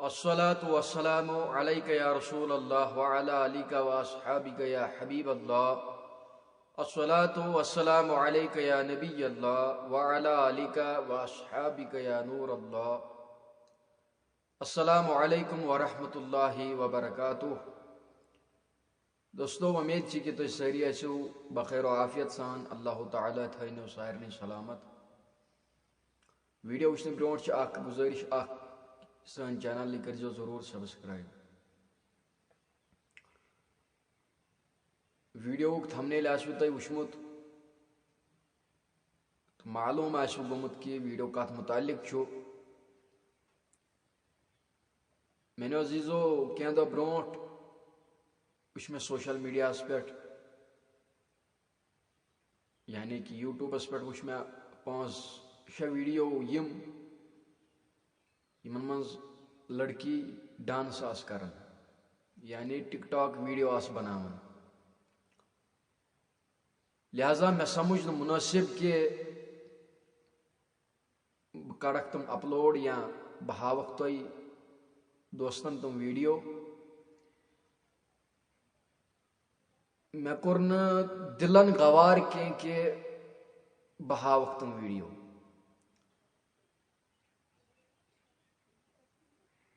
الصلاة والسلام عليك يا رسول الله وعلى آلك وأصحابك يا حبيب الله. الصلاة والسلام عليك يا نبي الله وعلى آلك وأصحابك يا نور الله. السلام علیکم ورحمۃ اللہ وبرکاتہ. دوستو امید کہ تھی ساری آسو بخیر و عافیت سان. اللہ تعالیٰ تھو سارے سلامت. ویڈیو وچھنے برونٹ اخ گزارش سن چینل کرزو ضرور سبسکرائب. ویڈیو تھمبنیل آسو تھی وچھمت معلوم آسو گومت کہ ویڈیو کت متعلق چھو. میانو عزیزو کی دہ برونٹ وچ میں سوشل میڈیا پہ یعنی کہ یوٹیوبس پہ وچ میں 5-6 ویڈیو یمن مز لڑکی ڈانس آس کران یعنی ٹک ٹاک ویڈیو آس بناوان. لہذا میں سمجھ مناسب کہ بہ کڑک تم اپلوڈ یا بہ ہاوک تہ دوستن تم ویڈیو. میں کور دلن گوار کہ بہ ہاوک تم ویڈیو.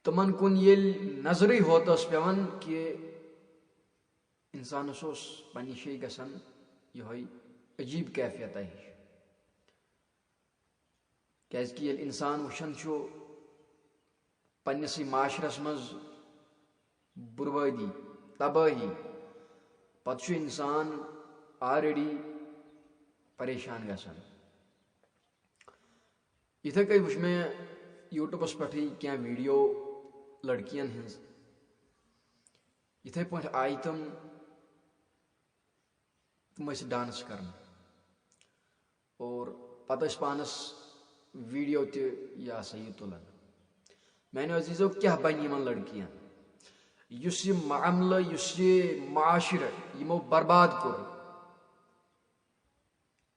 تمن کن یل نظر ہوت پیوان کہ انسانس پنہ شے گژھان یہ عجیب کیفیت ہش. کیازکہ یل انسان وچھان پنسی معاشرس مز بربادی تباہی پتہ انسان آلریڈی پریشان گژھان. اتھے کئی وچھ میں یوٹیوبس پہ کی ویڈیو لڑکین ہز. اتھے پہ آئی تم ڈانس کرن اور پتہ پانس ویڈیو تہ تلان. میانو عزیزو کیا بن یمن لڑکین اس یہ معاملہ اس یہ معاشرہ یمو برباد کور.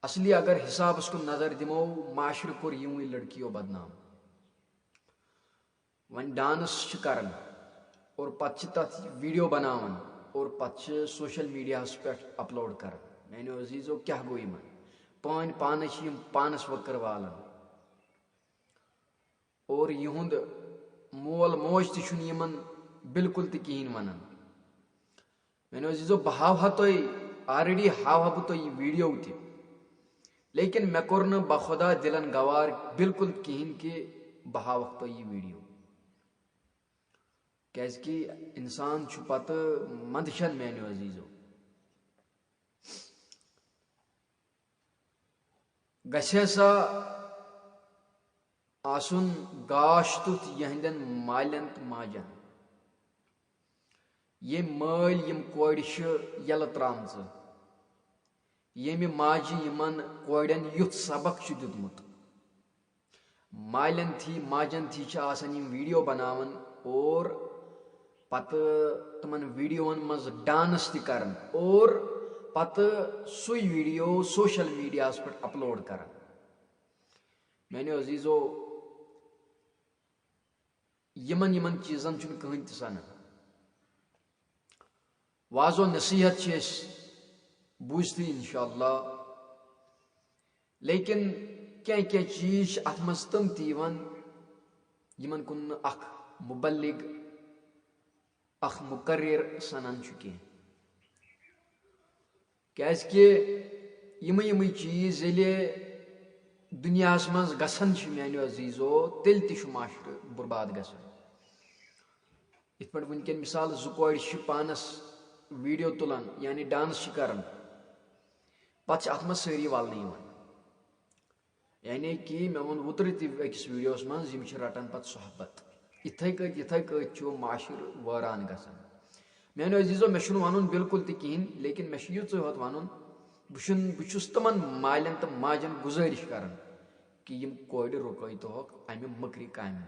اصلی اگر حسابس کن نظر دمو معاشرہ کور یوی لڑکیو بدنام. ون ڈانس کران اور پتہ تت ویڈیو بناوان اور پتہ سوشل میڈیا پہ اپلوڈ کران. میانو عزیزو کیا گو یمن پانس پانس وکر والان اور یہند مول موج تہ یمن بالکل تہ کہین ونان. میانو عزیزو بہ ہاوہا تہ آلریڈی ہاوہا بہ تہ یہ ویڈیو تہ لیکن مے کور بخدا دلن گوار بالکل کہین کہ بہ ہاوک تہ یہ ویڈیو. کیازکہ انسان پتہ مندشن. میانو عزیزو گژھِ سا آسن گاش تیُتھ یہندین مالین تو ماجن. یم مال یم کورِ یل ترامژ یمہ ماجہ یمن کورین یُتھ سبق دیتمت مالین تھی ماجن تھی آسان یم ویڈیو بناوان اور پتہ تمن ویڈیوون مز ڈانس تہ کران اور پتہ سوئی ویڈیو سوشل میڈیا پہ اپلوڈ کران. میانو عزیزو یمن چیزن کہین تہ سنان. واضو نصیحت بوزتی انشاءاللہ لیکن کی چیز ات مز تم تیوان یمن کن اخ مبلغ اخ مقرر سنان کی. کیازکہ یمے چیز یلے دنیا مز گژھان میانو عزیزو تیل تہ معاشرہ برباد گژھان. ات پہ ونکن مثال زٕ کورِ پانس ویڈیو تلان یعنی ڈانس کران پتہ ات مز ساری ولنہ یعنی کہ مے وون اوترٕ تہ أکِس ویڈیوس مز یم رٹان پتہ صحبت. اتھے کت معاشرہ ویران گژھان. میانو عزیزو مے چھُنہٕ ونُن بالکل تہ کہین لیکن مے چھُ یِژٕے ہوت ونُن بہ چھُس تمن مالین تو ماجن گزارش کران کہ یم کورِ رُکٲیتوکھ امہ مکرِ کامہ.